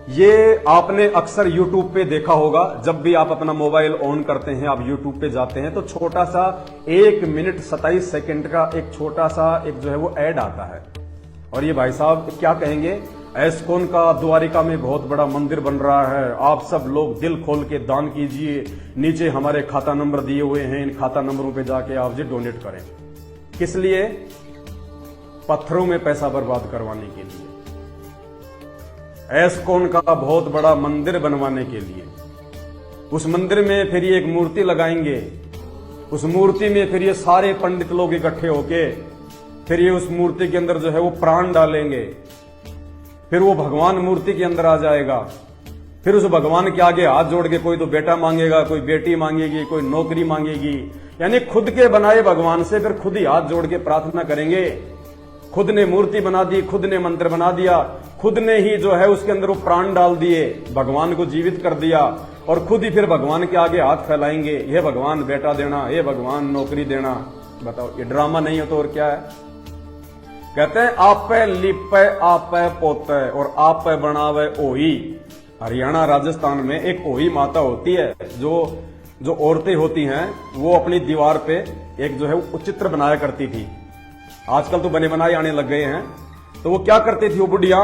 ये आपने अक्सर YouTube पे देखा होगा। जब भी आप अपना मोबाइल ऑन करते हैं, आप YouTube पे जाते हैं, तो छोटा सा 1 मिनट 27 सेकंड का एक छोटा सा एक जो है वो ऐड आता है। और ये भाई साहब क्या कहेंगे, एस्कॉन का द्वारिका में बहुत बड़ा मंदिर बन रहा है, आप सब लोग दिल खोल के दान कीजिए, नीचे हमारे खाता नंबर दिए हुए हैं, इन खाता नंबरों पे जाके आप जी डोनेट करें। किस लिए? पत्थरों में पैसा बर्बाद करवाने के लिए, एस्कॉन का बहुत बड़ा मंदिर बनवाने के लिए। उस मंदिर में फिर ये एक मूर्ति लगाएंगे, उस मूर्ति में फिर ये सारे पंडित लोग इकट्ठे होके फिर ये उस मूर्ति के अंदर जो है वो प्राण डालेंगे, फिर वो भगवान मूर्ति के अंदर आ जाएगा। फिर उस भगवान के आगे हाथ जोड़ के कोई तो बेटा मांगेगा, कोई बेटी मांगेगी, कोई नौकरी मांगेगी, यानी खुद के बनाए भगवान से फिर खुद ही हाथ जोड़ के प्रार्थना करेंगे। खुद ने मूर्ति बना दी, खुद ने मंत्र बना दिया, खुद ने ही जो है उसके अंदर वो प्राण डाल दिए, भगवान को जीवित कर दिया, और खुद ही फिर भगवान के आगे हाथ फैलाएंगे, हे भगवान बेटा देना, हे भगवान नौकरी देना। बताओ, ये ड्रामा नहीं है तो और क्या है? कहते हैं आप पे लिपे आप पे पोते और आप पे बनावे ओही। हरियाणा राजस्थान में एक ओही माता होती है, जो औरतें होती हैं वो अपनी दीवार पे एक जो है वो चित्र बनाया करती थी। आजकल तो बने बनाए आने लग गए हैं। तो वो क्या करती थी, वो बुढ़िया,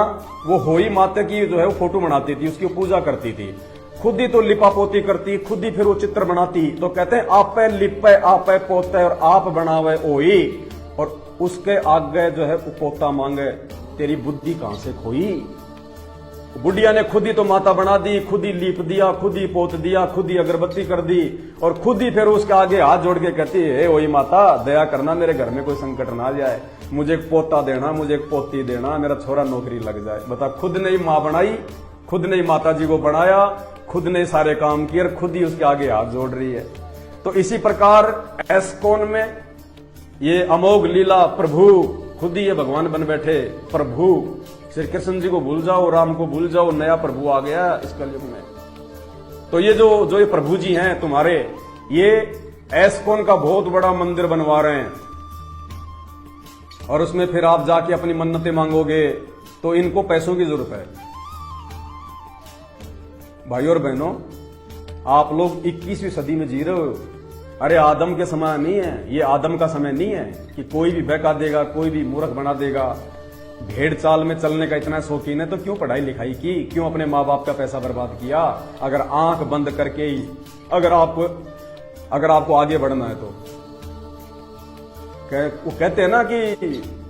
वो होई माता की जो है वो फोटो बनाती थी, उसकी पूजा करती थी, खुद ही तो लिपा पोती करती, खुद ही फिर वो चित्र बनाती। तो कहते हैं आप पे लिपे आप पे पोते और आप बनावे ओही, और उसके आगे जो है पोता मांगे, तेरी बुद्धि कहां से खोई? बुढ़िया ने खुद ही तो माता बना दी, खुद ही लीप दिया, खुद ही पोत दिया, खुद ही अगरबत्ती कर दी, और खुद ही फिर उसके आगे हाथ जोड़ के कहती है, वही माता दया करना, मेरे घर में कोई संकट ना आ जाए, मुझे एक पोता देना, मुझे एक पोती देना, मेरा छोरा नौकरी लग जाए। बता, खुद ने ही मां बनाई, खुद ने ही माता जी को बनाया, खुद ने सारे काम किए, और खुद ही उसके आगे हाथ जोड़ रही है। तो इसी प्रकार एस्कॉन में ये अमोघ लीला, प्रभु खुद ही ये भगवान बन बैठे। प्रभु श्री कृष्ण जी को भूल जाओ, राम को भूल जाओ, नया प्रभु आ गया इस कलयुग में। तो ये जो ये प्रभु जी हैं तुम्हारे, ये एस्कॉन का बहुत बड़ा मंदिर बनवा रहे हैं, और उसमें फिर आप जाके अपनी मन्नतें मांगोगे, तो इनको पैसों की जरूरत है। भाइयों और बहनों, आप लोग 21वीं सदी में जी रहे हो। अरे आदम के समय नहीं है, ये आदम का समय नहीं है कि कोई भी बहका देगा, कोई भी मूर्ख बना देगा। भेड़ चाल में चलने का इतना शौकीन है तो क्यों पढ़ाई लिखाई की, क्यों अपने माँ बाप का पैसा बर्बाद किया? अगर आंख बंद करके ही अगर आपको आगे बढ़ना है तो वो कहते हैं ना कि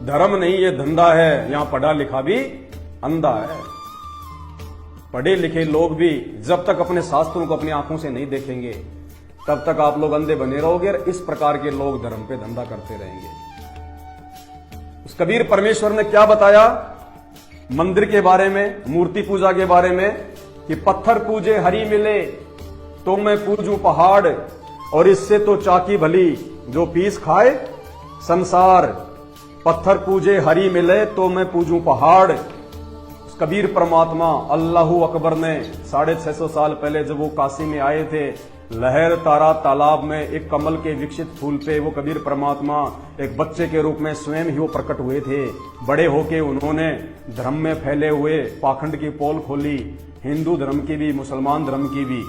धर्म नहीं ये धंधा है, यहां पढ़ा लिखा भी अंधा है। पढ़े लिखे लोग भी जब तक अपने शास्त्रों को अपनी आंखों से नहीं देखेंगे, तब तक आप लोग अंधे बने रहोगे, और इस प्रकार के लोग धर्म पे धंधा करते रहेंगे। उस कबीर परमेश्वर ने क्या बताया मंदिर के बारे में, मूर्ति पूजा के बारे में, कि पत्थर पूजे हरि मिले तो मैं पूजूं पहाड़, और इससे तो चाकी भली जो पीस खाए संसार। पत्थर पूजे हरि मिले तो मैं पूजूं पहाड़। कबीर परमात्मा अल्लाहू अकबर ने 650 साल पहले जब वो काशी में आए थे, लहर तारा तालाब में एक कमल के विकसित फूल पे वो कबीर परमात्मा एक बच्चे के रूप में स्वयं ही वो प्रकट हुए थे। बड़े होके उन्होंने धर्म में फैले हुए पाखंड की पोल खोली, हिंदू धर्म की भी, मुसलमान धर्म की भी,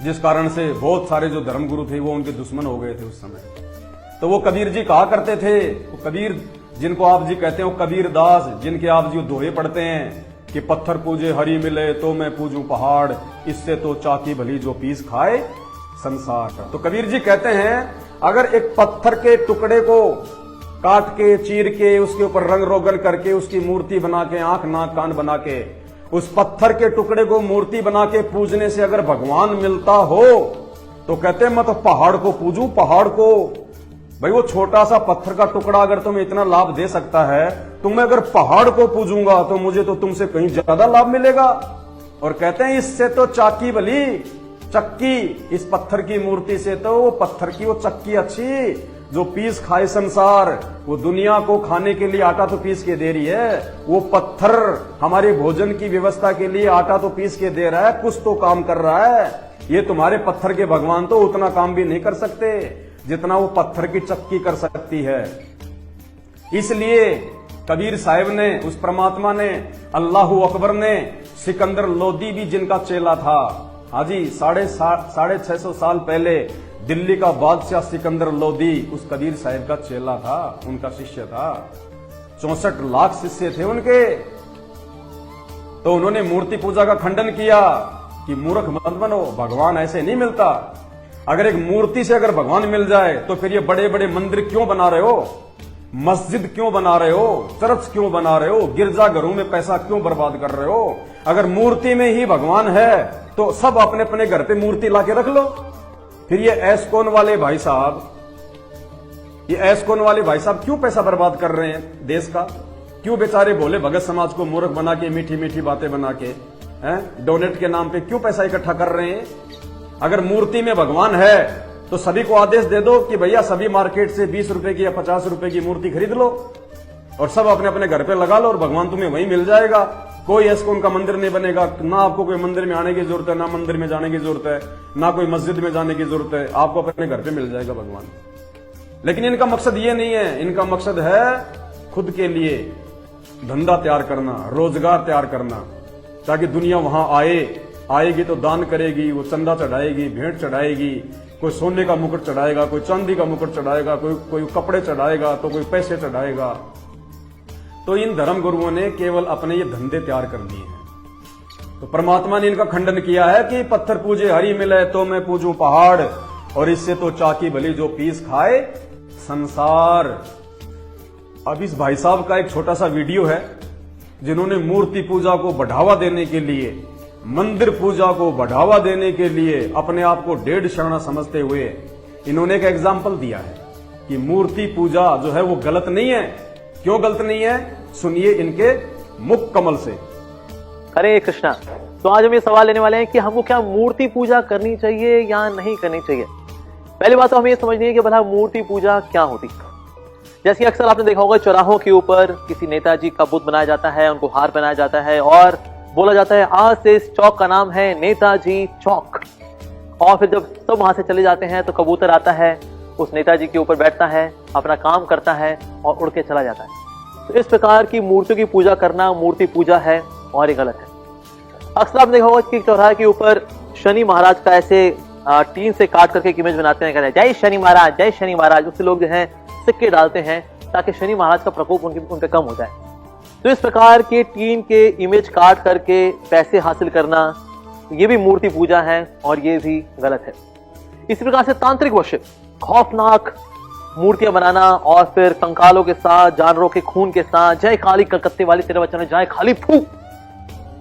जिस कारण से बहुत सारे जो धर्मगुरु थे वो उनके दुश्मन हो गए थे उस समय। तो वो कबीर जी कहा करते थे, वो कबीर जिनको आप जी कहते हैं, वो कबीर दास जिनके आप जी दोहे पढ़ते हैं कि पत्थर पूजे हरि मिले तो मैं पूजूं पहाड़, इससे तो चाकी भली जो पीस खाए संसार। तो कबीर जी कहते हैं, अगर एक पत्थर के टुकड़े को काट के, चीर के, उसके ऊपर रंग रोगन करके, उसकी मूर्ति बना के, आंख नाक कान बना के, उस पत्थर के टुकड़े को मूर्ति बना के पूजने से अगर भगवान मिलता हो, तो कहते हैं मैं तो पहाड़ को पूजूं, पहाड़ को। भाई वो छोटा सा पत्थर का टुकड़ा अगर तुम्हें इतना लाभ दे सकता है, तो मैं अगर पहाड़ को पूजूंगा तो मुझे तो तुमसे कहीं ज्यादा लाभ मिलेगा। और कहते हैं इससे तो चाकी भली, चक्की, इस पत्थर की मूर्ति से तो वो पत्थर की वो चक्की अच्छी जो पीस खाए संसार। वो दुनिया को खाने के लिए आटा तो पीस के दे रही है, वो पत्थर हमारे भोजन की व्यवस्था के लिए आटा तो पीस के दे रहा है, कुछ तो काम कर रहा है। ये तुम्हारे पत्थर के भगवान तो उतना काम भी नहीं कर सकते जितना वो पत्थर की चक्की कर सकती है। इसलिए कबीर साहिब ने, उस परमात्मा ने, अल्लाहू अकबर ने, सिकंदर लोदी भी जिनका चेला था। हाँ जी, 650 साल पहले दिल्ली का बादशाह सिकंदर लोदी उस कबीर साहिब का चेला था, उनका शिष्य था। 64 लाख शिष्य थे उनके। तो उन्होंने मूर्ति पूजा का खंडन किया कि मूर्ख मत बनो, भगवान ऐसे नहीं मिलता। अगर एक मूर्ति से अगर भगवान मिल जाए तो फिर ये बड़े बड़े मंदिर क्यों बना रहे हो, मस्जिद क्यों बना रहे हो, चर्च क्यों बना रहे हो, गिरजाघरों में पैसा क्यों बर्बाद कर रहे हो। अगर मूर्ति में ही भगवान है तो सब अपने अपने घर पे मूर्ति लाके रख लो। फिर ये एस्कॉन वाले भाई साहब, क्यों पैसा बर्बाद कर रहे हैं देश का? क्यों बेचारे भोले भगत समाज को मूर्ख बना के, मीठी मीठी बातें बना के, डोनेट के नाम पे क्यों पैसा इकट्ठा कर रहे हैं? अगर मूर्ति में भगवान है तो सभी को आदेश दे दो कि भैया सभी मार्केट से 20 रुपए की या 50 रुपए की मूर्ति खरीद लो और सब अपने अपने घर पे लगा लो और भगवान तुम्हें वहीं मिल जाएगा। कोई एस्कॉन का मंदिर नहीं बनेगा, ना आपको कोई मंदिर में आने की जरूरत है, ना मंदिर में जाने की जरूरत है, ना कोई मस्जिद में जाने की जरूरत है, आपको अपने घर पे मिल जाएगा भगवान। लेकिन इनका मकसद ये नहीं है, इनका मकसद है खुद के लिए धंधा तैयार करना, रोजगार तैयार करना, ताकि दुनिया वहां आएगी तो दान करेगी, वो चंदा चढ़ाएगी, भेंट चढ़ाएगी, कोई सोने का मुकुट चढ़ाएगा, कोई चांदी का मुकुट चढ़ाएगा, कोई कपड़े चढ़ाएगा, तो कोई पैसे चढ़ाएगा। तो इन धर्म गुरुओं ने केवल अपने ये धंधे तैयार कर दिए हैं। तो परमात्मा ने इनका खंडन किया है कि पत्थर पूजे हरी मिले तो मैं पूजूं पहाड़, और इससे तो चाकी भली जो पीस खाए संसार। अब इस भाई साहब का एक छोटा सा वीडियो है जिन्होंने मूर्ति पूजा को बढ़ावा देने के लिए, मंदिर पूजा को बढ़ावा देने के लिए अपने आप को डेढ़ शरणा समझते हुए इन्होंने एक एग्जाम्पल दिया है कि मूर्ति पूजा जो है वो गलत नहीं है। क्यों गलत नहीं है, सुनिए इनके मुख कमल से। हरे कृष्णा। तो आज हम ये सवाल लेने वाले हैं कि हमको क्या मूर्ति पूजा करनी चाहिए या नहीं करनी चाहिए। पहली बात तो हमें ये समझनी है कि भला मूर्ति पूजा क्या होती। जैसे अक्सर आपने देखा होगा चौराहों के ऊपर किसी नेताजी का बुत बनाया जाता है, उनको हार पहनाया जाता है और बोला जाता है आज से इस चौक का नाम है नेताजी चौक। और फिर जब सब वहां से चले जाते हैं तो कबूतर आता है, उस नेताजी के ऊपर बैठता है, अपना काम करता है और उड़ के चला जाता है। तो इस प्रकार की मूर्तियों की पूजा करना मूर्ति पूजा है और ये गलत है। अक्सर आपने देखा होगा कि चौराहे के ऊपर शनि महाराज का ऐसे टीन से काट करके एक इमेज बनाते हैं, कहते हैं जय शनि महाराज, जय शनि महाराज। उससे लोग जो है सिक्के डालते हैं ताकि शनि महाराज का प्रकोप उन पे कम हो जाए। तो इस प्रकार के टीन के इमेज काट करके पैसे हासिल करना ये भी मूर्ति पूजा है और ये भी गलत है। इसी प्रकार से तांत्रिक वर्शिप, खौफनाक मूर्तियां बनाना और फिर कंकालों के साथ, जानवरों के खून के साथ, जय काली कलकत्ते वाली तेरे वचन जय खाली फूक,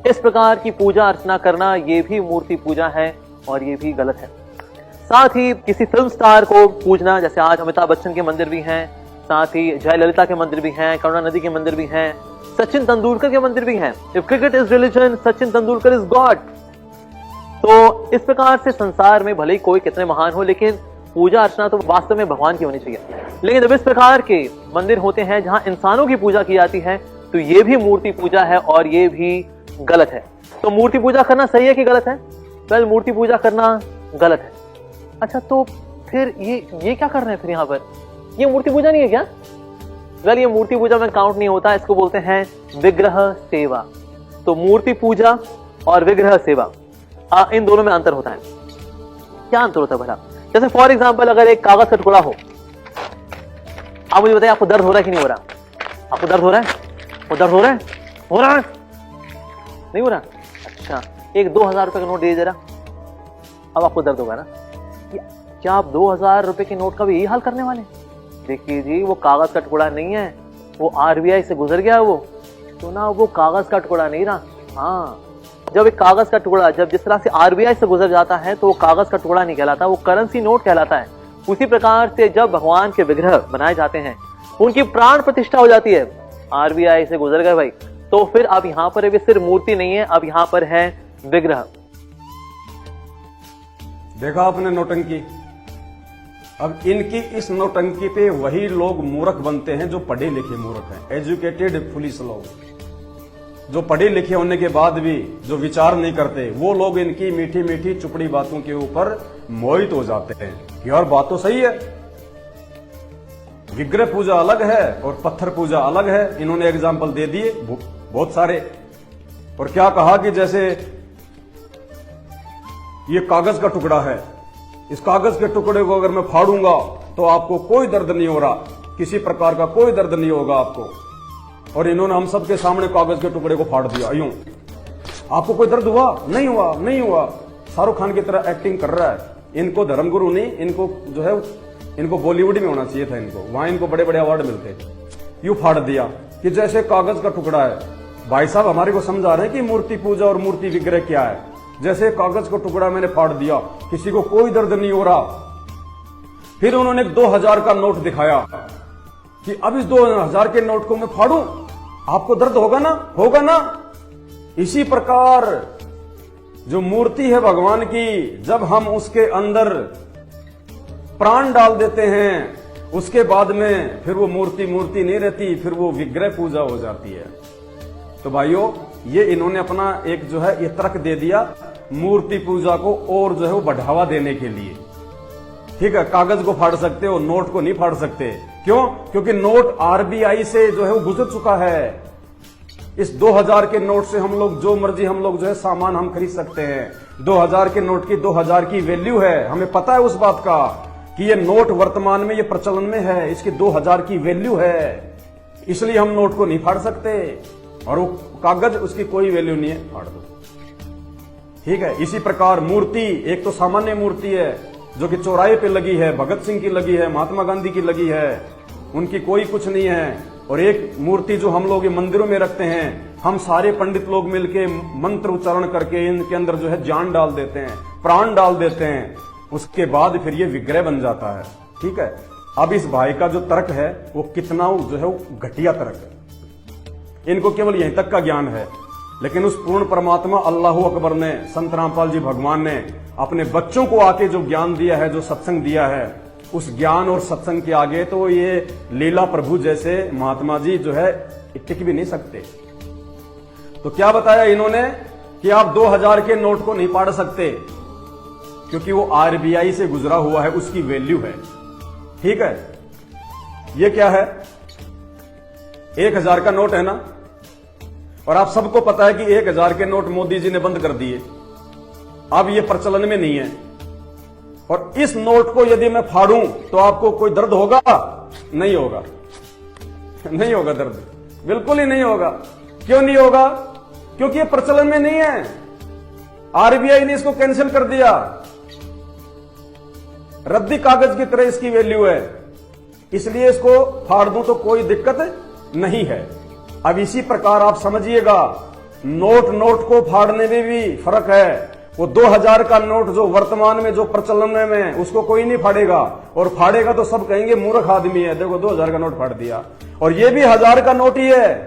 इस प्रकार की पूजा अर्चना करना ये भी मूर्ति पूजा है और ये भी गलत है। साथ ही किसी फिल्म स्टार को पूजना, जैसे आज अमिताभ बच्चन के मंदिर भी हैं, साथ ही जयललिता के मंदिर भी हैं, करुणा नदी के मंदिर भी हैं, सचिन तेंदुलकर के मंदिर भी हैं। If cricket is religion, Sachin Tendulkar is God. तो इस प्रकार से संसार में भले ही कोई कितने महान हो, लेकिन पूजा अर्चना तो वास्तव में भगवान की होनी चाहिए। लेकिन जब इस प्रकार के मंदिर होते हैं जहां इंसानों की पूजा की जाती है तो ये भी मूर्ति पूजा है और ये भी गलत है। तो मूर्ति पूजा करना सही है कि गलत है? वेल, मूर्ति पूजा करना गलत है। अच्छा, तो फिर ये क्या कर रहे हैं फिर यहाँ पर? ये मूर्ति पूजा नहीं है क्या? वेल, ये मूर्ति पूजा में काउंट नहीं होता, इसको बोलते हैं विग्रह सेवा। तो मूर्ति पूजा और विग्रह सेवा इन दोनों में अंतर होता है। क्या अंतर होता है भला? जैसे फॉर एग्जाम्पल अगर एक कागज का टुकड़ा हो, आप मुझे बताइए आपको दर्द हो रहा है कि नहीं हो रहा? आपको दर्द हो रहा है? वो दर्द हो रहा है? हो रहा है? नहीं हो रहा? अच्छा, एक 2000 रुपए का नोट दे जरा, अब आपको दर्द होगा ना? क्या आप 2000 रुपए के नोट का भी यही हाल करने वाले? देखिए जी, वो कागज का टुकड़ा नहीं है, वो RBI से गुजर गया वो तो ना, वो कागज का टुकड़ा नहीं रहा। हाँ, जब एक कागज का टुकड़ा जब जिस तरह से RBI से गुजर जाता है तो वो कागज का टुकड़ा नहीं कहलाता, वो करेंसी नोट कहलाता है। उसी प्रकार से जब भगवान के विग्रह बनाए जाते हैं, उनकी प्राण प्रतिष्ठा हो जाती है, RBI से गुजर गए भाई, तो फिर अब यहां पर सिर्फ मूर्ति नहीं है, अब यहां पर है विग्रह। देखा आपने नौटंकी? अब इनकी इस नौटंकी पे वही लोग मूर्ख बनते हैं जो पढ़े लिखे मूर्ख हैं, एजुकेटेड फुलिश लोग, जो पढ़े लिखे होने के बाद भी जो विचार नहीं करते, वो लोग इनकी मीठी मीठी चुपड़ी बातों के ऊपर मोहित हो जाते हैं कि यार बात तो सही है, विग्रह पूजा अलग है और पत्थर पूजा अलग है। इन्होंने एग्जाम्पल दे दिए बहुत सारे। और क्या कहा कि जैसे ये कागज का टुकड़ा है, इस कागज के टुकड़े को अगर मैं फाड़ूंगा तो आपको कोई दर्द नहीं हो रहा, किसी प्रकार का कोई दर्द नहीं होगा आपको। और इन्होंने हम सबके सामने कागज के टुकड़े को फाड़ दिया, यूं। आपको कोई दर्द हुआ? नहीं हुआ, नहीं हुआ। शाहरुख खान की तरह एक्टिंग कर रहा है। इनको धर्मगुरु नहीं, इनको जो है इनको बॉलीवुड में होना चाहिए था। इनको वहां इनको बड़े बड़े अवार्ड मिलते। यूं फाड़ दिया कि जैसे कागज का टुकड़ा है। भाई साहब हमारे को समझा रहे हैं कि मूर्ति पूजा और मूर्ति विग्रह क्या है। जैसे कागज का टुकड़ा मैंने फाड़ दिया, किसी को कोई दर्द नहीं हो रहा। फिर उन्होंने 2000 का नोट दिखाया कि अब इस 2000 के नोट को मैं फाड़ूं, आपको दर्द होगा ना? होगा ना? इसी प्रकार जो मूर्ति है भगवान की, जब हम उसके अंदर प्राण डाल देते हैं, उसके बाद में फिर वो मूर्ति मूर्ति नहीं रहती, फिर वो विग्रह पूजा हो जाती है। तो भाइयों, ये इन्होंने अपना एक जो है ये तर्क दे दिया मूर्ति पूजा को और जो है वो बढ़ावा देने के लिए। ठीक है, कागज को फाड़ सकते हो, नोट को नहीं फाड़ सकते। क्यों? क्योंकि नोट आरबीआई से जो है वो गुजर चुका है। इस 2000 के नोट से हम लोग जो मर्जी हम लोग जो है सामान हम खरीद सकते हैं। 2000 के नोट की 2000 की वैल्यू है। हमें पता है उस बात का कि ये नोट वर्तमान में ये प्रचलन में है, इसकी 2000 की वैल्यू है। इसलिए हम नोट को नहीं फाड़ सकते। और वो कागज, उसकी कोई वैल्यू नहीं है, फाड़ दो। ठीक है, इसी प्रकार मूर्ति एक तो सामान्य मूर्ति है जो कि चौराहे पे लगी है, भगत सिंह की लगी है, महात्मा गांधी की लगी है, उनकी कोई कुछ नहीं है। और एक मूर्ति जो हम लोग मंदिरों में रखते हैं, हम सारे पंडित लोग मिलके मंत्र उच्चारण करके इनके अंदर जो है जान डाल देते हैं, प्राण डाल देते हैं, उसके बाद फिर ये विग्रह बन जाता है। ठीक है, अब इस भाई का जो तर्क है वो कितना जो है वो घटिया तर्क है। इनको केवल यहीं तक का ज्ञान है, लेकिन उस पूर्ण परमात्मा अल्लाह अकबर ने, संत रामपाल जी भगवान ने अपने बच्चों को आके जो ज्ञान दिया है, जो सत्संग दिया है, उस ज्ञान और सत्संग के आगे तो ये लीला प्रभु जैसे महात्मा जी जो है टिक भी नहीं सकते। तो क्या बताया इन्होंने कि आप 2000 के नोट को नहीं फाड़ सकते क्योंकि वो आरबीआई से गुजरा हुआ है, उसकी वैल्यू है। ठीक है, ये क्या है? 1000 का नोट है ना, और आप सबको पता है कि 1000 के नोट मोदी जी ने बंद कर दिए, अब ये प्रचलन में नहीं है। और इस नोट को यदि मैं फाड़ूं तो आपको कोई दर्द होगा? नहीं होगा, नहीं होगा दर्द, बिल्कुल ही नहीं होगा। क्यों नहीं होगा? क्योंकि ये प्रचलन में नहीं है। आरबीआई ने इसको कैंसिल कर दिया। रद्दी कागज की तरह इसकी वैल्यू है, इसलिए इसको फाड़ दूं तो कोई दिक्कत नहीं है। अब इसी प्रकार आप समझिएगा, नोट को फाड़ने में भी फर्क है। वो 2000 का नोट जो वर्तमान में जो प्रचलन में है, उसको कोई नहीं फाड़ेगा, और फाड़ेगा तो सब कहेंगे मूर्ख आदमी है, देखो 2000 का नोट फाड़ दिया। और ये भी 1000 का नोट ही है,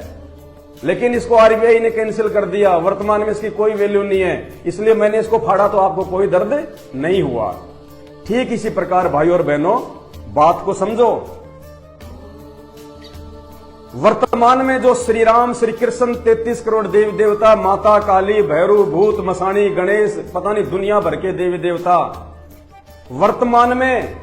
लेकिन इसको आरबीआई ने कैंसिल कर दिया, वर्तमान में इसकी कोई वैल्यू नहीं है, इसलिए मैंने इसको फाड़ा तो आपको कोई दर्द नहीं हुआ। ठीक इसी प्रकार भाइयों और बहनों, बात को समझो। वर्तमान में जो श्री राम, श्री कृष्ण, 33 करोड़ देवी देवता, माता काली, भैरव, भूत, मसाणी, गणेश, पता नहीं दुनिया भर के देवी देवता, वर्तमान में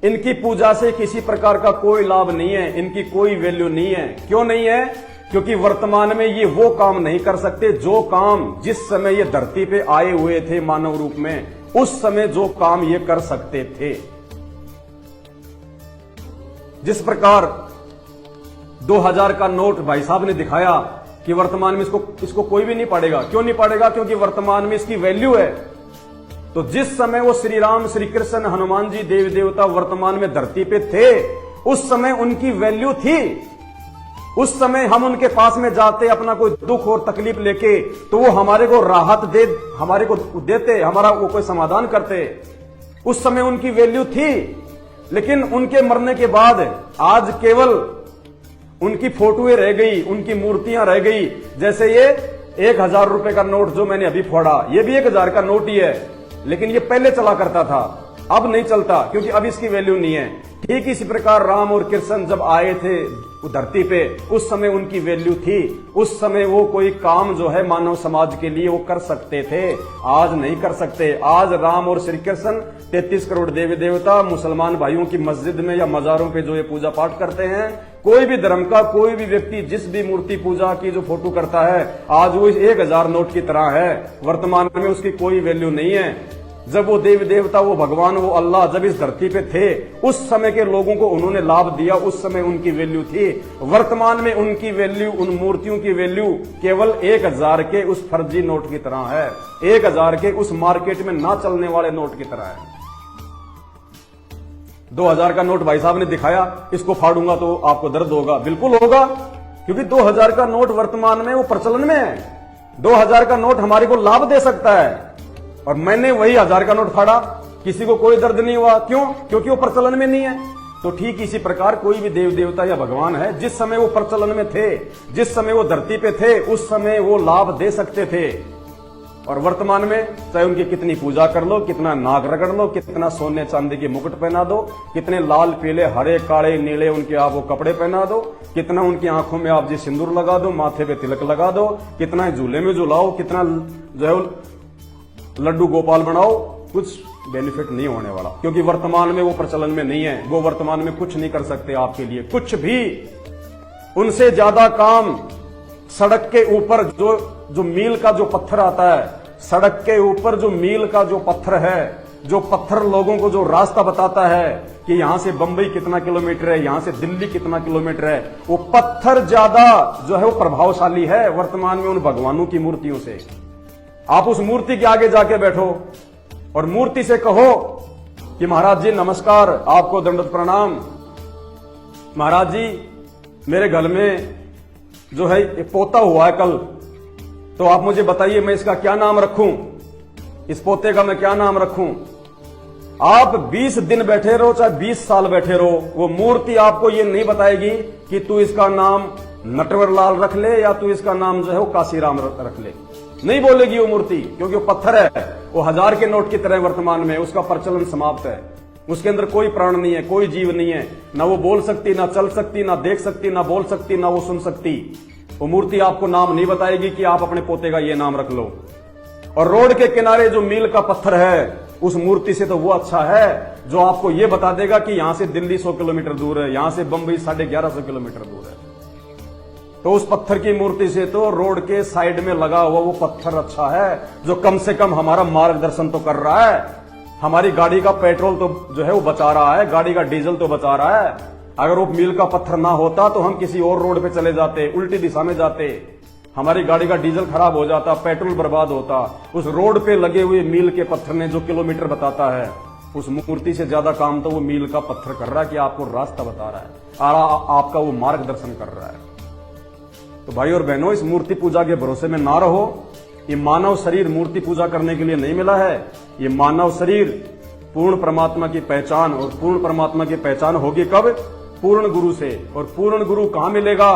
इनकी पूजा से किसी प्रकार का कोई लाभ नहीं है, इनकी कोई वैल्यू नहीं है। क्यों नहीं है? क्योंकि वर्तमान में ये वो काम नहीं कर सकते जो काम जिस समय ये धरती पे आए हुए थे मानव रूप में, उस समय जो काम ये कर सकते थे। जिस प्रकार 2000 का नोट भाई साहब ने दिखाया कि वर्तमान में इसको कोई भी नहीं पढ़ेगा। क्यों नहीं पढ़ेगा? क्योंकि वर्तमान में इसकी वैल्यू है। तो जिस समय वो श्री राम, श्री कृष्ण, हनुमान जी, देवी देवता वर्तमान में धरती पे थे, उस समय उनकी वैल्यू थी। उस समय हम उनके पास में जाते, अपना कोई दुख और तकलीफ लेके, तो वो हमारे को राहत हमारे को देते, हमारा वो कोई समाधान करते। उस समय उनकी वैल्यू थी। लेकिन उनके मरने के बाद आज केवल उनकी फोटोएं रह गई, उनकी मूर्तियां रह गई। जैसे ये 1000 रुपए का नोट जो मैंने अभी फोड़ा, ये भी 1000 का नोट ही है, लेकिन ये पहले चला करता था, अब नहीं चलता क्योंकि अब इसकी वैल्यू नहीं है। ठीक इसी प्रकार राम और कृष्ण जब आए थे वो धरती पे, उस समय उनकी वैल्यू थी। उस समय वो कोई काम जो है मानव समाज के लिए वो कर सकते थे, आज नहीं कर सकते। आज राम और श्री कृष्ण 33 करोड़ देवी देवता मुसलमान भाइयों की मस्जिद में या मजारों पे जो ये पूजा पाठ करते हैं, कोई भी धर्म का कोई भी व्यक्ति जिस भी मूर्ति पूजा की जो फोटो करता है, आज वो 1000 नोट की तरह है। वर्तमान में उसकी कोई वैल्यू नहीं है। जब वो देवी देवता, वो भगवान, वो अल्लाह जब इस धरती पे थे, उस समय के लोगों को उन्होंने लाभ दिया, उस समय उनकी वैल्यू थी। वर्तमान में उनकी वैल्यू, उन मूर्तियों की वैल्यू केवल 1000 के उस फर्जी नोट की तरह है, 1000 के उस मार्केट में ना चलने वाले नोट की तरह है। 2000 का नोट भाई साहब ने दिखाया, इसको फाड़ूंगा तो आपको दर्द होगा। बिल्कुल होगा, क्योंकि 2000 का नोट वर्तमान में वो प्रचलन में है। 2000 का नोट हमारे को लाभ दे सकता है, और मैंने वही 1000 का नोट फाड़ा, किसी को कोई दर्द नहीं हुआ। क्यों? क्योंकि वो प्रचलन में नहीं है। तो ठीक इसी प्रकार कोई भी देव देवता या भगवान है, जिस समय वो प्रचलन में थे, जिस समय वो धरती पे थे, उस समय वो लाभ दे सकते थे। और वर्तमान में चाहे उनकी कितनी पूजा कर लो, कितना नाक रगड़ लो, कितना सोने चांदी की मुकुट पहना दो, कितने लाल पीले हरे काले नीले उनके आप वो कपड़े पहना दो, कितना उनकी आंखों में आप जी सिंदूर लगा दो, माथे पे तिलक लगा दो, कितना झूले में झुलाओ, कितना जो है लड्डू गोपाल बनाओ, कुछ बेनिफिट नहीं होने वाला, क्योंकि वर्तमान में वो प्रचलन में नहीं है। वो वर्तमान में कुछ नहीं कर सकते आपके लिए, कुछ भी। उनसे ज्यादा काम सड़क के ऊपर जो मील का जो पत्थर आता है, सड़क के ऊपर जो मील का जो पत्थर है, जो पत्थर लोगों को जो रास्ता बताता है कि यहां से बंबई कितना किलोमीटर है, यहां से दिल्ली कितना किलोमीटर है, वो पत्थर ज्यादा जो है वो प्रभावशाली है वर्तमान में उन भगवानों की मूर्तियों से। आप उस मूर्ति के आगे जाके बैठो और मूर्ति से कहो कि महाराज जी नमस्कार, आपको दंडवत प्रणाम। महाराज जी, मेरे घर में जो है एक पोता हुआ है कल, तो आप मुझे बताइए मैं इसका क्या नाम रखूं, इस पोते का मैं क्या नाम रखूं। आप 20 दिन बैठे रहो, चाहे 20 साल बैठे रहो, वो मूर्ति आपको ये नहीं बताएगी कि तू इसका नाम नटवर लाल रख ले या तू इसका नाम जो है वो काशीराम रख ले। नहीं बोलेगी वो मूर्ति, क्योंकि वो पत्थर है, वो 1000 के नोट की तरह वर्तमान में उसका प्रचलन समाप्त है। उसके अंदर कोई प्राण नहीं है, कोई जीव नहीं है, ना वो बोल सकती, ना चल सकती, ना देख सकती, ना बोल सकती, ना वो सुन सकती। वो मूर्ति आपको नाम नहीं बताएगी कि आप अपने पोते का ये नाम रख लो। और रोड के किनारे जो मील का पत्थर है, उस मूर्ति से तो वो अच्छा है जो आपको ये बता देगा कि यहां से दिल्ली 100 किलोमीटर दूर है, यहां से बंबई 1150 किलोमीटर दूर है। तो उस पत्थर की मूर्ति से तो रोड के साइड में लगा हुआ वो पत्थर अच्छा है, जो कम से कम हमारा मार्गदर्शन तो कर रहा है, हमारी गाड़ी का पेट्रोल तो जो है वो बचा रहा है, गाड़ी का डीजल तो बचा रहा है। अगर वो मील का पत्थर ना होता तो हम किसी और रोड पे चले जाते, उल्टी दिशा में जाते, हमारी गाड़ी का डीजल खराब हो जाता, पेट्रोल बर्बाद होता। उस रोड पे लगे हुए मील के पत्थर ने जो किलोमीटर बताता है, उस मूर्ति से ज्यादा काम तो वो मील का पत्थर कर रहा है कि आपको रास्ता बता रहा है और आपका वो मार्गदर्शन कर रहा है। तो भाई और बहनों, इस मूर्ति पूजा के भरोसे में ना रहो। ये मानव शरीर मूर्ति पूजा करने के लिए नहीं मिला है। ये मानव शरीर पूर्ण परमात्मा की पहचान, और पूर्ण परमात्मा की पहचान होगी कब? पूर्ण गुरु से। और पूर्ण गुरु कहां मिलेगा?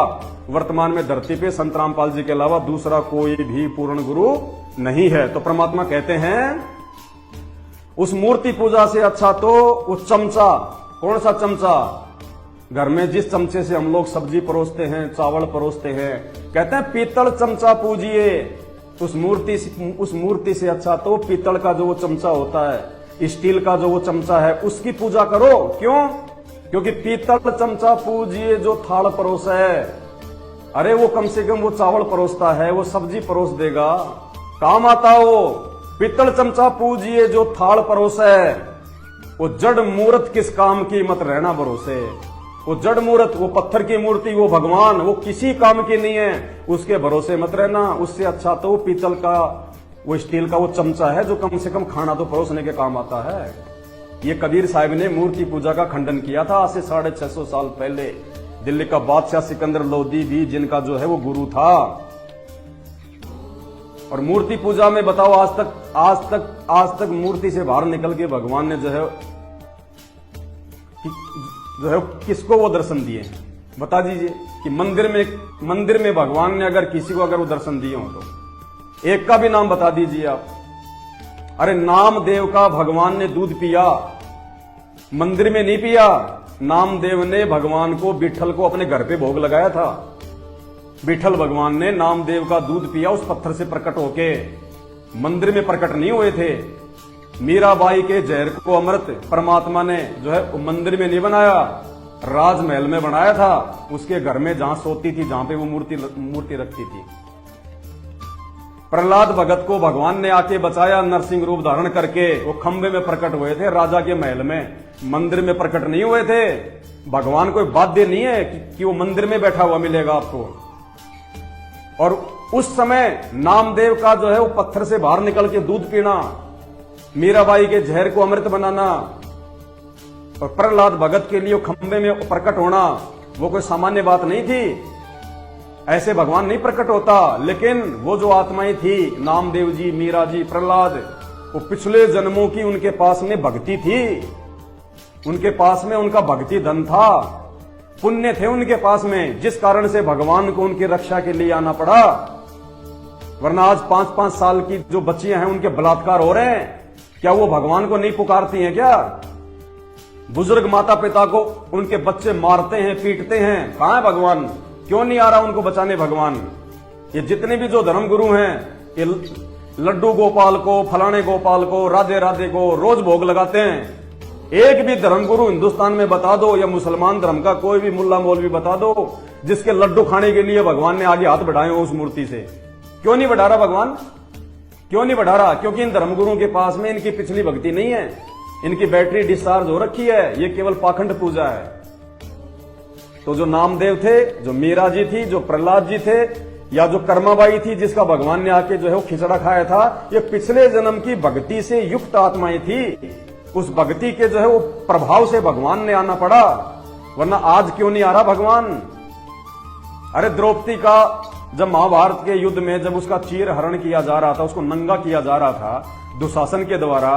वर्तमान में धरती पे संत रामपाल जी के अलावा दूसरा कोई भी पूर्ण गुरु नहीं है। तो परमात्मा कहते हैं उस मूर्ति पूजा से अच्छा तो वो चमचा, कौन सा चमचा? घर में जिस चमचे से हम लोग सब्जी परोसते हैं, चावल परोसते हैं, कहते हैं पीतल चमचा पूजिए। उस मूर्ति से अच्छा तो पीतल का जो वो चमचा होता है, स्टील का जो वो चमचा है, उसकी पूजा करो। क्यों? क्योंकि पीतल चमचा पूजिए जो थाल परोस है, अरे वो कम से कम वो चावल परोसता है, वो सब्जी परोस देगा, काम आता वो। पीतल चमचा पूजिए जो थाल परोस है, वो जड़ मूर्त किस काम की मत रहना भरोसे। वो जड़ मूर्त, वो पत्थर की मूर्ति, वो भगवान, वो किसी काम की नहीं है, उसके भरोसे मत रहना। उससे अच्छा तो पीतल का, वो स्टील का वो चमचा है जो कम से कम खाना तो परोसने के काम आता है। ये कबीर साहब ने मूर्ति पूजा का खंडन किया था आज से 650 साल पहले। दिल्ली का बादशाह सिकंदर लोदी भी जिनका जो है वो गुरु था। और मूर्ति पूजा में बताओ आज तक मूर्ति से बाहर निकल के भगवान ने जो है किसको वो दर्शन दिए हैं? बता दीजिए कि मंदिर में भगवान ने अगर किसी को अगर वो दर्शन दिए हो तो एक का भी नाम बता दीजिए आप। अरे नामदेव का भगवान ने दूध पिया, मंदिर में नहीं पिया। नामदेव ने भगवान को, विठल को अपने घर पे भोग लगाया था। विठल भगवान ने नामदेव का दूध पिया, उस पत्थर से प्रकट होके, मंदिर में प्रकट नहीं हुए थे। मीराबाई के जहर को अमृत परमात्मा ने जो है मंदिर में नहीं बनाया, राजमहल में बनाया था, उसके घर में जहां सोती थी, जहां पे वो मूर्ति रखती थी। प्रहलाद भगत को भगवान ने आके बचाया, नरसिंह रूप धारण करके वो खंबे में प्रकट हुए थे, राजा के महल में, मंदिर में प्रकट नहीं हुए थे। भगवान कोई बाध्य नहीं है कि वो मंदिर में बैठा हुआ मिलेगा आपको। और उस समय नामदेव का जो है वो पत्थर से बाहर निकल के दूध पीना, मीराबाई के जहर को अमृत बनाना, और प्रहलाद भगत के लिए खंबे में प्रकट होना, वो कोई सामान्य बात नहीं थी। ऐसे भगवान नहीं प्रकट होता। लेकिन वो जो आत्माएं थी, नामदेव जी, मीरा जी, प्रहलाद, वो पिछले जन्मों की उनके पास में भक्ति थी, उनके पास में उनका भक्ति धन था, पुण्य थे उनके पास में, जिस कारण से भगवान को उनकी रक्षा के लिए आना पड़ा। वरना आज 5-5 साल की जो बच्चियां हैं उनके बलात्कार हो रहे हैं, क्या वो भगवान को नहीं पुकारती हैं क्या? बुजुर्ग माता पिता को उनके बच्चे मारते हैं, पीटते हैं, कहां है भगवान? क्यों नहीं आ रहा उनको बचाने भगवान? ये जितने भी जो धर्मगुरु हैं, ये लड्डू गोपाल को, फलाने गोपाल को, राधे राधे को रोज भोग लगाते हैं। एक भी धर्मगुरु हिंदुस्तान में बता दो, या मुसलमान धर्म का कोई भी मुल्ला मौलवी बता दो, जिसके लड्डू खाने के लिए भगवान ने आगे हाथ बढ़ाए हो उस मूर्ति से। क्यों नहीं बढ़ा रहा भगवान? क्यों नहीं बढ़ा रहा? क्योंकि इन धर्मगुरुओं के पास में इनकी पिछली भक्ति नहीं है, इनकी बैटरी डिस्चार्ज हो रखी है, ये केवल पाखंड पूजा है। तो जो नामदेव थे, जो मीरा जी थी, जो प्रहलाद जी थे, या जो कर्माबाई थी जिसका भगवान ने आके जो है वो खिचड़ा खाया था, ये पिछले जन्म की भक्ति से युक्त आत्माएं थी। उस भक्ति के जो है वो प्रभाव से भगवान ने आना पड़ा, वरना आज क्यों नहीं आ रहा भगवान? अरे द्रौपदी का जब महाभारत के युद्ध में जब उसका चीर हरण किया जा रहा था, उसको नंगा किया जा रहा था दुशासन के द्वारा,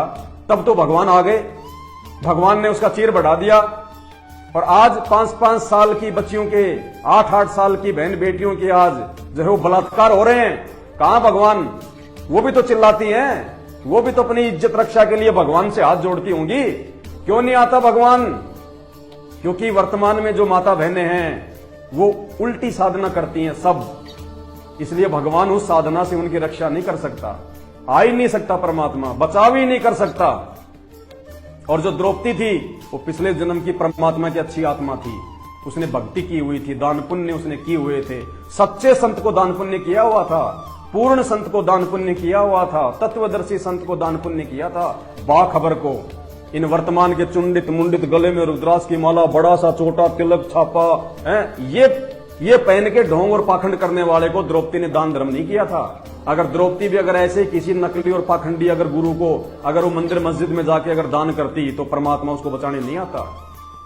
तब तो भगवान आ गए, भगवान ने उसका चीर बढ़ा दिया। और आज 5-5 साल की बच्चियों के, 8-8 साल की बहन बेटियों के आज जो है वो बलात्कार हो रहे हैं। कहां भगवान? वो भी तो चिल्लाती हैं, वो भी तो अपनी इज्जत रक्षा के लिए भगवान से हाथ जोड़ती होंगी। क्यों नहीं आता भगवान? क्योंकि वर्तमान में जो माता बहनें हैं वो उल्टी साधना करती हैं सब, इसलिए भगवान उस साधना से उनकी रक्षा नहीं कर सकता, आ ही नहीं सकता परमात्मा, बचाव ही नहीं कर सकता। और जो द्रौपदी थी वो पिछले जन्म की परमात्मा की अच्छी आत्मा थी, उसने भक्ति की हुई थी, दान पुण्य उसने किए हुए थे, सच्चे संत को दान पुण्य किया हुआ था, पूर्ण संत को दान पुण्य किया हुआ था, तत्वदर्शी संत को दान पुण्य किया था। बाखबर को इन वर्तमान के चुंडित मुंडित, गले में रुद्राक्ष की माला, बड़ा सा छोटा तिलक छापा है, ये पहन के ढोंग और पाखंड करने वाले को द्रौपदी ने दान धर्म नहीं किया था। अगर द्रौपदी भी अगर ऐसे किसी नकली और पाखंडी अगर गुरु को अगर वो मंदिर मस्जिद में जाके अगर दान करती तो परमात्मा उसको बचाने नहीं आता।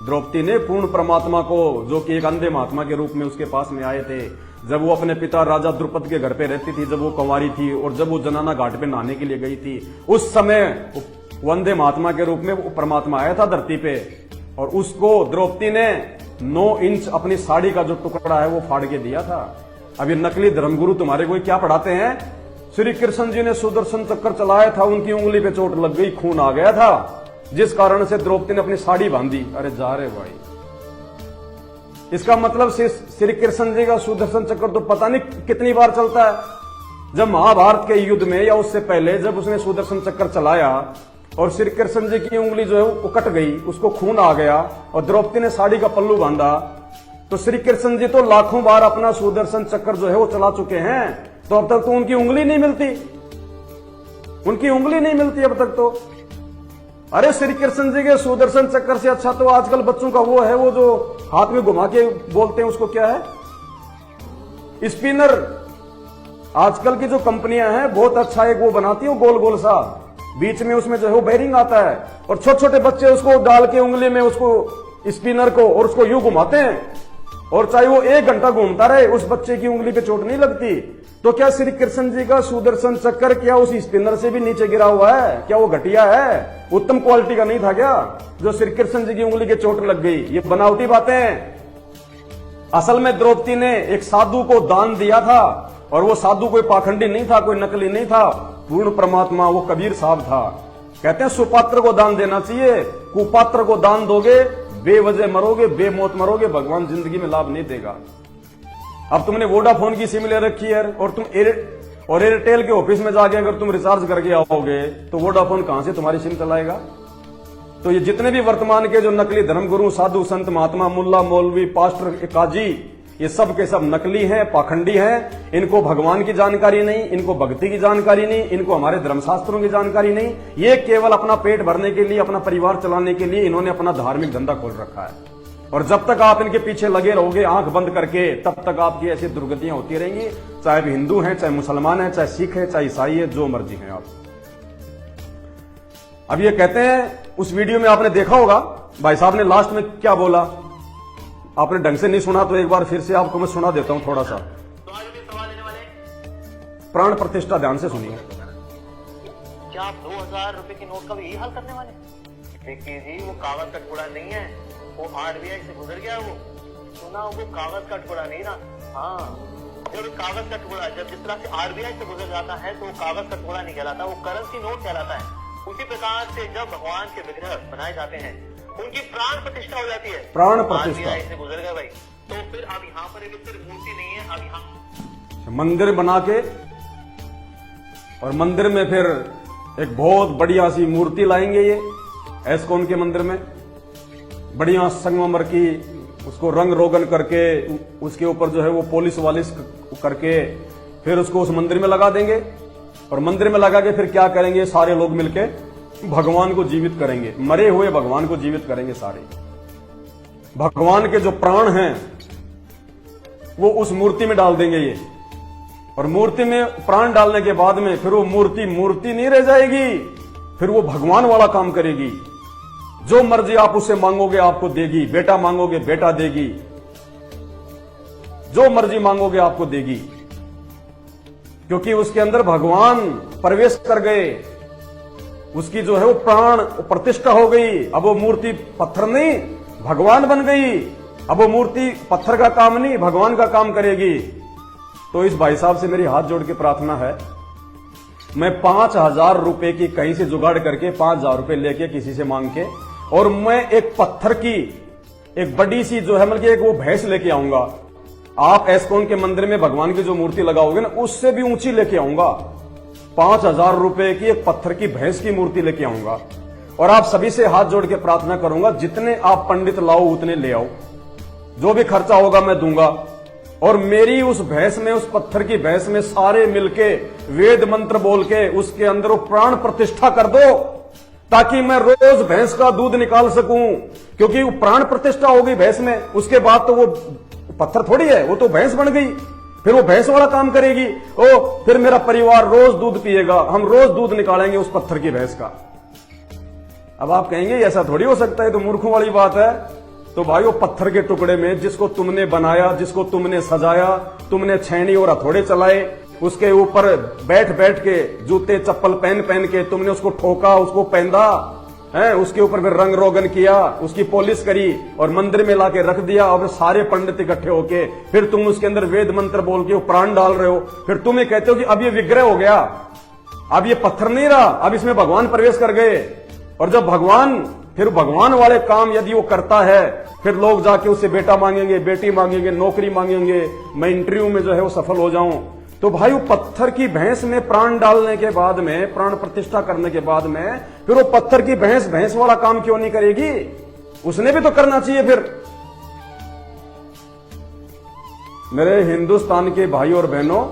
द्रौपदी ने पूर्ण परमात्मा को, जो कि एक अंधे महात्मा के रूप में उसके पास में आए थे, जब वो अपने पिता राजा द्रुपद के घर पे रहती थी, जब वो कुंवारी थी और जब वो जनाना घाट पे नहाने के लिए गई थी, उस समय वो अंधे महात्मा के रूप में वो परमात्मा आया था धरती पे, और उसको द्रौपदी ने 9 इंच अपनी साड़ी का जो टुकड़ा है वो फाड़ के दिया था। अब ये नकली धर्मगुरु तुम्हारे कोई क्या पढ़ाते हैं? श्री कृष्ण जी ने सुदर्शन चक्कर चलाया था, उनकी उंगली पे चोट लग गई, खून आ गया था, जिस कारण से द्रौपदी ने अपनी साड़ी बांधी। अरे जा रे भाई, इसका मतलब श्री कृष्ण जी का सुदर्शन चक्कर तो पता नहीं कितनी बार चलता है। जब महाभारत के युद्ध में या उससे पहले जब उसने सुदर्शन चक्कर चलाया और श्री कृष्ण जी की उंगली जो है वो कट गई, उसको खून आ गया और द्रौपदी ने साड़ी का पल्लू बांधा, तो श्री कृष्ण जी तो लाखों बार अपना सुदर्शन चक्कर जो है वो चला चुके हैं, तो अब तक तो उनकी उंगली नहीं मिलती, उनकी उंगली नहीं मिलती अब तक तो। अरे श्री कृष्ण जी के सुदर्शन चक्कर से अच्छा तो आजकल बच्चों का वो है, वो जो हाथ में घुमा के बोलते हैं उसको क्या है, स्पिनर। आजकल की जो कंपनियां हैं बहुत अच्छा एक वो बनाती है, गोल गोल सा, बीच में उसमें जो है वो बेरिंग आता है, और छोटे छोटे बच्चे उसको डाल के उंगली में उसको स्पिनर को और उसको यूं घुमाते हैं, और चाहे वो 1 घंटा घूमता रहे उस बच्चे की उंगली पे चोट नहीं लगती। तो क्या श्री कृष्ण जी का सुदर्शन चक्कर क्या उस स्पिनर से भी नीचे गिरा हुआ है? क्या वो घटिया है? उत्तम क्वालिटी का नहीं था क्या जो श्री कृष्ण जी की उंगली के चोट लग गई? ये बनावटी बातें हैं। असल में द्रौपदी ने एक साधु को दान दिया था, और वो साधु कोई पाखंडी नहीं था, कोई नकली नहीं था, पूर्ण परमात्मा वो कबीर साहब था। कहते हैं सुपात्र को दान देना चाहिए, कुपात्र को दान दोगे बेवजह मरोगे, बेमौत मरोगे, भगवान जिंदगी में लाभ नहीं देगा। अब तुमने वोडाफोन की सिम ले रखी है और तुम एयरटेल के ऑफिस में जाके अगर तुम रिचार्ज करके आओगे तो वोडाफोन कहां से तुम्हारी सिम चलाएगा? तो ये जितने भी वर्तमान के जो नकली धर्मगुरु, साधु, संत, महात्मा, मुल्ला, मौलवी, पास्टर, काजी, ये सब के सब नकली हैं, पाखंडी हैं। इनको भगवान की जानकारी नहीं, इनको भक्ति की जानकारी नहीं, इनको हमारे धर्मशास्त्रों की जानकारी नहीं। ये केवल अपना पेट भरने के लिए, अपना परिवार चलाने के लिए इन्होंने अपना धार्मिक धंधा खोल रखा है। और जब तक आप इनके पीछे लगे रहोगे आंख बंद करके, तब तक आपकी ऐसी दुर्गतियां होती रहेंगी, चाहे भी हिंदू हैं, चाहे मुसलमान हैं, चाहे सिख है, चाहे ईसाई है, जो मर्जी हैं आप। अब ये कहते हैं, उस वीडियो में आपने देखा होगा भाई साहब ने लास्ट में क्या बोला, आपने ढंग से नहीं सुना तो एक बार फिर से आपको मैं सुना देता हूं थोड़ा सा। तो आज भी सवाल लेने वाले प्राण प्रतिष्ठा ध्यान से सुनिए। क्या आप 2000 रुपए के नोट का भी यही हाल करने वाले? देखिए जी, वो कागज का टुकड़ा नहीं है, वो आरबीआई से गुजर गया। वो सुना, वो कागज का टुकड़ा नहीं ना। हाँ, जब कागज का टुकड़ा, जब जिस तरह से आरबीआई से गुजर जाता है तो वो कागज का टुकड़ा नहीं कहलाता, वो करेंसी नोट कहलाता है। उसी प्रकार से जब भगवान के विग्रह बनाए जाते हैं, उनकी प्राण प्रतिष्ठा हो जाती है। प्राण प्रतिष्ठा से गुजर गए भाई, तो फिर अब यहाँ पर एक सिर्फ मूर्ति नहीं है, अब यहाँ मंदिर बना के और मंदिर में फिर एक बहुत बढ़िया सी मूर्ति लाएंगे। ये एस्कॉन के मंदिर में बढ़िया संगमरमर की, उसको रंग रोगन करके, उसके ऊपर जो है वो पॉलिश वालिश करके फिर उसको उस मंदिर में लगा देंगे। और मंदिर में लगा के फिर क्या करेंगे, सारे लोग मिलके भगवान को जीवित करेंगे, मरे हुए भगवान को जीवित करेंगे। सारे भगवान के जो प्राण हैं वो उस मूर्ति में डाल देंगे ये, और मूर्ति में प्राण डालने के बाद में फिर वो मूर्ति नहीं रह जाएगी, फिर वो भगवान वाला काम करेगी। जो मर्जी आप उससे मांगोगे आपको देगी, बेटा मांगोगे बेटा देगी, जो मर्जी मांगोगे आपको देगी, क्योंकि उसके अंदर भगवान प्रवेश कर गए। उसकी जो है वो प्राण प्रतिष्ठा हो गई। अब वो मूर्ति पत्थर नहीं, भगवान बन गई। अब वो मूर्ति पत्थर का काम नहीं, भगवान का काम करेगी। तो इस भाई साहब से मेरी हाथ जोड़ के प्रार्थना है, मैं 5000 रुपए की कहीं से जुगाड़ करके 5000 रुपए लेके किसी से मांग के, और मैं एक पत्थर की एक बड़ी सी जो है मतलब एक वो भैंस लेके आऊंगा। आप एस्कॉन के मंदिर में भगवान की जो मूर्ति लगाओगे ना, उससे भी ऊंची लेके आऊंगा। 5000 रुपए की एक पत्थर की भैंस की मूर्ति लेके आऊंगा। और आप सभी से हाथ जोड़ के प्रार्थना करूंगा, जितने आप पंडित लाओ उतने ले आओ, जो भी खर्चा होगा मैं दूंगा। और मेरी उस भैंस में, उस पत्थर की भैंस में सारे मिलके वेद मंत्र बोल के उसके अंदर वो प्राण प्रतिष्ठा कर दो, ताकि मैं रोज भैंस का दूध निकाल सकूं। क्योंकि वो प्राण प्रतिष्ठा हो गई भैंस में, उसके बाद तो वो पत्थर थोड़ी है, वो तो भैंस बन गई। फिर वो भैंस वाला काम करेगी। फिर मेरा परिवार रोज दूध पिएगा, हम रोज दूध निकालेंगे उस पत्थर की भैंस का। अब आप कहेंगे ऐसा थोड़ी हो सकता है, तो मूर्खों वाली बात है। तो भाई वो पत्थर के टुकड़े में जिसको तुमने बनाया, जिसको तुमने सजाया, तुमने छेनी और हथौड़े चलाए, उसके ऊपर बैठ बैठ के जूते चप्पल पहन पहन के तुमने उसको ठोका, उसको पहना है, उसके ऊपर फिर रंग रोगन किया, उसकी पॉलिश करी और मंदिर में लाके रख दिया। और सारे पंडित इकट्ठे होके फिर तुम उसके अंदर वेद मंत्र बोल के वो प्राण डाल रहे हो। फिर तुम ये कहते हो कि अब ये विग्रह हो गया, अब ये पत्थर नहीं रहा, अब इसमें भगवान प्रवेश कर गए। और जब भगवान, फिर भगवान वाले काम यदि वो करता है, फिर लोग जाके उससे बेटा मांगेंगे, बेटी मांगेंगे, नौकरी मांगेंगे, मैं इंटरव्यू में जो है वो सफल हो जाऊं। तो भाई वो पत्थर की भैंस में प्राण डालने के बाद में, प्राण प्रतिष्ठा करने के बाद में, फिर वो पत्थर की भैंस वाला काम क्यों नहीं करेगी? उसने भी तो करना चाहिए। फिर मेरे हिंदुस्तान के भाई और बहनों,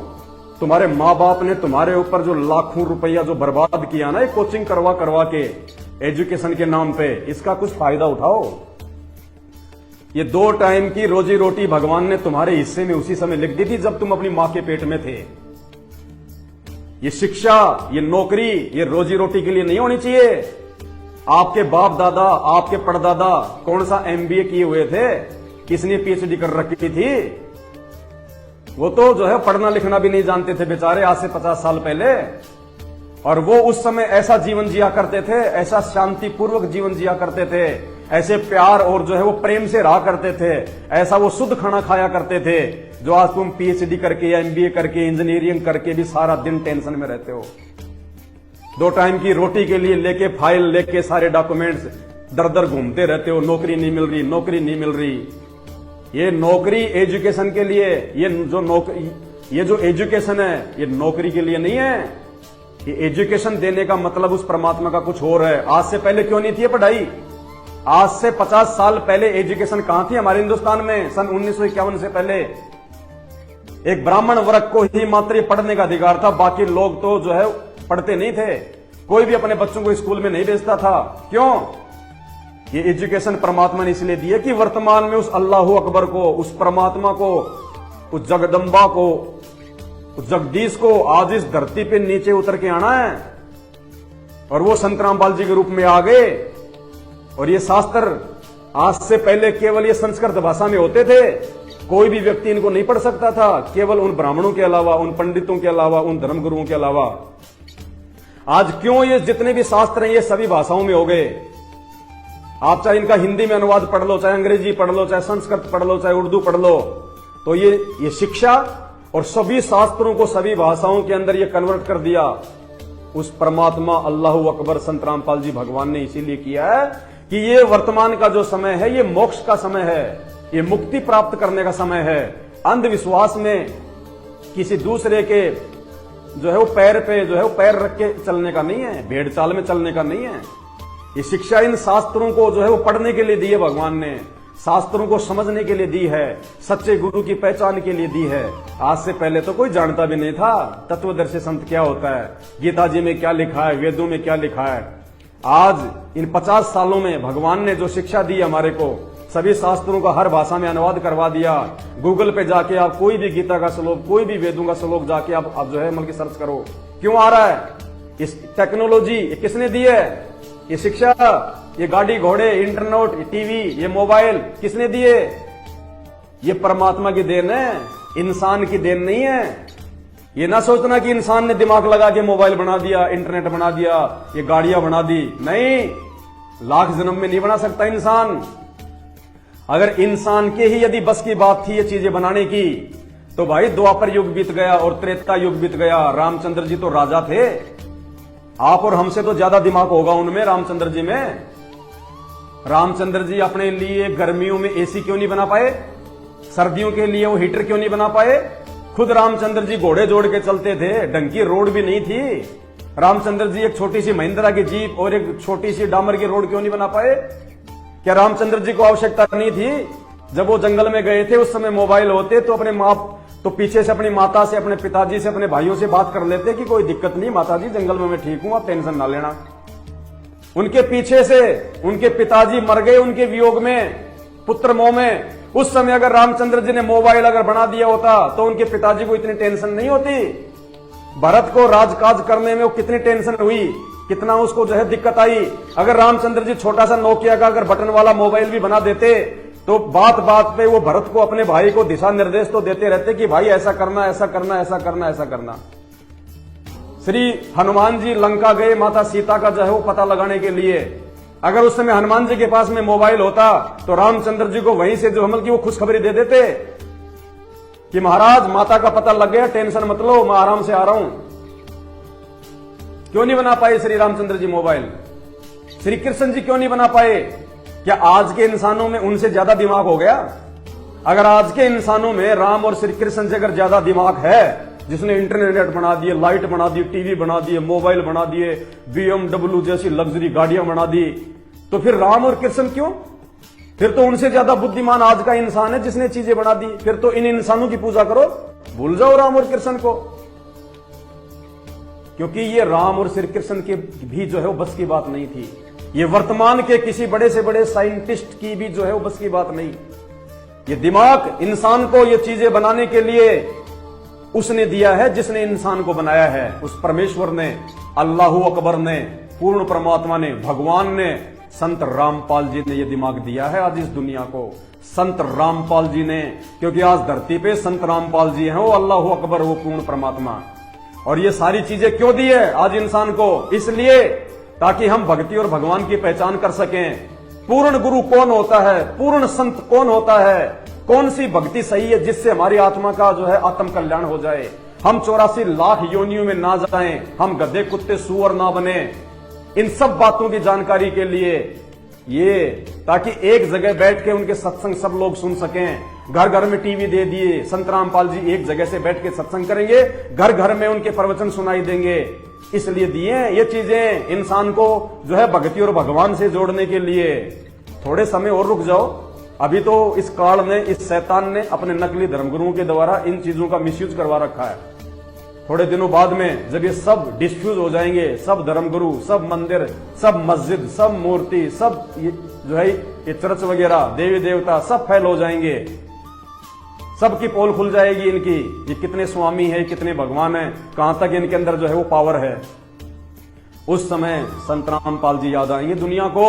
तुम्हारे माँ बाप ने तुम्हारे ऊपर जो लाखों रुपया जो बर्बाद किया ना, ये कोचिंग करवा के एजुकेशन के नाम पे, इसका कुछ फायदा उठाओ। ये 2 टाइम की रोजी रोटी भगवान ने तुम्हारे हिस्से में उसी समय लिख दी थी जब तुम अपनी मां के पेट में थे। ये शिक्षा, ये नौकरी, ये रोजी रोटी के लिए नहीं होनी चाहिए। आपके बाप दादा, आपके परदादा कौन सा MBA किए हुए थे, किसने PhD कर रखी थी? वो तो जो है पढ़ना लिखना भी नहीं जानते थे बेचारे, आज से 50 साल पहले। और वो उस समय ऐसा जीवन जिया करते थे, ऐसा शांतिपूर्वक जीवन जिया करते थे, ऐसे प्यार और जो है वो प्रेम से रहा करते थे, ऐसा वो शुद्ध खाना खाया करते थे, जो आज तुम PhD करके या MBA करके, इंजीनियरिंग करके भी सारा दिन टेंशन में रहते हो। 2 टाइम की रोटी के लिए लेके फाइल लेके सारे डॉक्यूमेंट्स दर दर घूमते रहते हो, नौकरी नहीं मिल रही, नौकरी नहीं मिल रही। ये नौकरी एजुकेशन के लिए, ये जो एजुकेशन है ये नौकरी के लिए नहीं है। ये एजुकेशन देने का मतलब उस परमात्मा का कुछ और है। आज से पहले क्यों नहीं थी ये पढ़ाई? आज से 50 साल पहले एजुकेशन कहां थी हमारे हिंदुस्तान में? सन 1951 से पहले एक ब्राह्मण वर्ग को ही मात्र पढ़ने का अधिकार था, बाकी लोग तो जो है पढ़ते नहीं थे। कोई भी अपने बच्चों को स्कूल में नहीं भेजता था। क्यों? ये एजुकेशन परमात्मा ने इसलिए दी है कि वर्तमान में उस अल्लाह अकबर को, उस परमात्मा को, उस जगदम्बा को, उस जगदीश को आज इस धरती पे नीचे उतर के आना है। और वो संत रामपाल जी के रूप में आ गए। और ये शास्त्र आज से पहले केवल ये संस्कृत भाषा में होते थे, कोई भी व्यक्ति इनको नहीं पढ़ सकता था, केवल उन ब्राह्मणों के अलावा, उन पंडितों के अलावा, उन धर्मगुरुओं के अलावा। आज क्यों ये जितने भी शास्त्र हैं ये सभी भाषाओं में हो गए? आप चाहे इनका हिंदी में अनुवाद पढ़ लो, चाहे अंग्रेजी पढ़ लो, चाहे संस्कृत पढ़ लो, चाहे उर्दू पढ़ लो, तो ये शिक्षा और सभी शास्त्रों को सभी भाषाओं के अंदर ये कन्वर्ट कर दिया उस परमात्मा अल्लाह अकबर संत रामपाल जी भगवान ने इसीलिए किया है कि ये वर्तमान का जो समय है ये मोक्ष का समय है, ये मुक्ति प्राप्त करने का समय है। अंधविश्वास में किसी दूसरे के जो है वो पैर पे जो है वो पैर रख के चलने का नहीं है, भेड़ चाल में चलने का नहीं है। ये शिक्षा इन शास्त्रों को जो है वो पढ़ने के लिए दी है भगवान ने, शास्त्रों को समझने के लिए दी है, सच्चे गुरु की पहचान के लिए दी है। आज से पहले तो कोई जानता भी नहीं था तत्वदर्शी संत क्या होता है, गीता जी में क्या लिखा है, वेदों में क्या लिखा है। आज इन 50 सालों में भगवान ने जो शिक्षा दी हमारे को, सभी शास्त्रों का हर भाषा में अनुवाद करवा दिया। गूगल पे जाके आप कोई भी गीता का श्लोक, कोई भी वेदों का श्लोक जाके आप जो है मतलब सर्च करो। क्यों आ रहा है? इस टेक्नोलॉजी ये किसने दी है? ये शिक्षा, ये गाड़ी घोड़े, इंटरनेट, टीवी, ये मोबाइल किसने दिए? ये परमात्मा की देन है, इंसान की देन नहीं है। ये ना सोचना कि इंसान ने दिमाग लगा के मोबाइल बना दिया, इंटरनेट बना दिया, ये गाड़ियां बना दी। नहीं, लाख जन्म में नहीं बना सकता इंसान। अगर इंसान के ही यदि बस की बात थी ये चीजें बनाने की, तो भाई द्वापर युग बीत गया और त्रेता युग बीत गया। रामचंद्र जी तो राजा थे, आप और हमसे तो ज्यादा दिमाग होगा उनमें, रामचंद्र जी में। रामचंद्र जी अपने लिए गर्मियों में एसी क्यों नहीं बना पाए? सर्दियों के लिए वो हीटर क्यों नहीं बना पाए? खुद रामचंद्र जी घोड़े जोड़ के चलते थे, ढंग की रोड भी नहीं थी। रामचंद्र जी एक छोटी सी महिंद्रा की जीप और एक छोटी सी डामर की रोड क्यों नहीं बना पाए? क्या रामचंद्र जी को आवश्यकता नहीं थी? जब वो जंगल में गए थे उस समय मोबाइल होते तो अपने तो पीछे से अपनी माता से, अपने पिताजी से, अपने भाइयों से बात कर लेते कि कोई दिक्कत नहीं माताजी, जंगल में मैं ठीक हूं, आप टेंशन ना लेना। उनके पीछे से उनके पिताजी मर गए उनके वियोग में, पुत्र मोह में। उस समय अगर रामचंद्र जी ने मोबाइल अगर बना दिया होता तो उनके पिताजी को इतनी टेंशन नहीं होती। भरत को राजकाज करने में वो कितनी टेंशन हुई, कितना उसको जो है दिक्कत आई। अगर रामचंद्र जी छोटा सा नोकिया का अगर बटन वाला मोबाइल भी बना देते तो बात बात पे वो भरत को, अपने भाई को दिशा निर्देश तो देते रहते कि भाई ऐसा करना, ऐसा करना, ऐसा करना, ऐसा करना। श्री हनुमान जी लंका गए माता सीता का जो है वो पता लगाने के लिए। अगर उस समय हनुमान जी के पास में मोबाइल होता तो रामचंद्र जी को वहीं से जो हमल की वो खुशखबरी दे देते कि महाराज माता का पता लग गया, टेंशन मत लो, मैं आराम से आ रहा हूं। क्यों नहीं बना पाए श्री रामचंद्र जी मोबाइल? श्री कृष्ण जी क्यों नहीं बना पाए? क्या आज के इंसानों में उनसे ज्यादा दिमाग हो गया? अगर आज के इंसानों में राम और श्री कृष्ण से अगर ज्यादा दिमाग है, जिसने इंटरनेट बना दिए, लाइट बना दी, टीवी बना दिए, मोबाइल बना दिए, BMW जैसी लग्जरी गाड़ियां बना दी, तो फिर राम और कृष्ण क्यों? फिर तो उनसे ज्यादा बुद्धिमान आज का इंसान है जिसने चीजें बना दी। फिर तो इन इंसानों की पूजा करो, भूल जाओ राम और कृष्ण को। क्योंकि ये राम और श्री कृष्ण के भी जो है वो बस की बात नहीं थी। ये वर्तमान के किसी बड़े से बड़े साइंटिस्ट की भी जो है वो बस की बात नहीं। ये दिमाग इंसान को ये चीजें बनाने के लिए उसने दिया है जिसने इंसान को बनाया है, उस परमेश्वर ने, अल्लाह अकबर ने, पूर्ण परमात्मा ने, भगवान ने, संत रामपाल जी ने ये दिमाग दिया है आज इस दुनिया को। संत रामपाल जी ने, क्योंकि आज धरती पे संत रामपाल जी हैं, वो अल्लाह अकबर, वो पूर्ण परमात्मा। और ये सारी चीजें क्यों दी है आज इंसान को? इसलिए ताकि हम भक्ति और भगवान की पहचान कर सकें। पूर्ण गुरु कौन होता है, पूर्ण संत कौन होता है, कौन सी भक्ति सही है जिससे हमारी आत्मा का जो है आत्म कल्याण हो जाए। हम 84 लाख योनियों में ना जाएं, हम गधे कुत्ते सुअर ना बने। इन सब बातों की जानकारी के लिए ये ताकि एक जगह बैठ के उनके सत्संग सब लोग सुन सकें। घर घर में टीवी दे दिए, संत रामपाल जी एक जगह से बैठ के सत्संग करेंगे, घर घर में उनके प्रवचन सुनाई देंगे। इसलिए दिए हैं ये चीजें इंसान को जो है भक्ति और भगवान से जोड़ने के लिए। थोड़े समय और रुक जाओ, अभी तो इस काल ने, इस शैतान ने अपने नकली धर्मगुरुओं के द्वारा इन चीजों का मिसयूज करवा रखा है। थोड़े दिनों बाद में जब ये सब डिस्फ्यूज हो जाएंगे, सब धर्मगुरु, सब मंदिर, सब मस्जिद, सब मूर्ति, सब जो है ये चर्च वगैरह, देवी देवता सब फैल हो जाएंगे, सबकी पोल खुल जाएगी इनकी, ये कितने स्वामी है, कितने भगवान है, कहां तक इनके अंदर जो है वो पावर है। उस समय संत रामपाल जी याद आएंगे दुनिया को।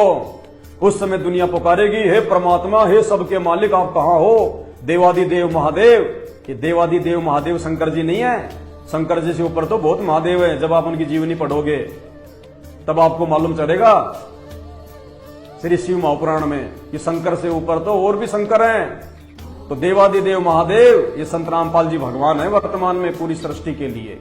उस समय दुनिया पुकारेगी, हे परमात्मा, हे सबके मालिक, आप कहां हो? देवादिदेव महादेव। ये देवादिदेव महादेव शंकर जी नहीं है। शंकर जी से ऊपर तो बहुत महादेव है। जब आप उनकी जीवनी पढ़ोगे तब आपको मालूम चलेगा श्री शिव महापुराण में कि शंकर से ऊपर तो और भी शंकर हैं। तो देवादिदेव महादेव ये संत रामपाल जी भगवान है वर्तमान में पूरी सृष्टि के लिए।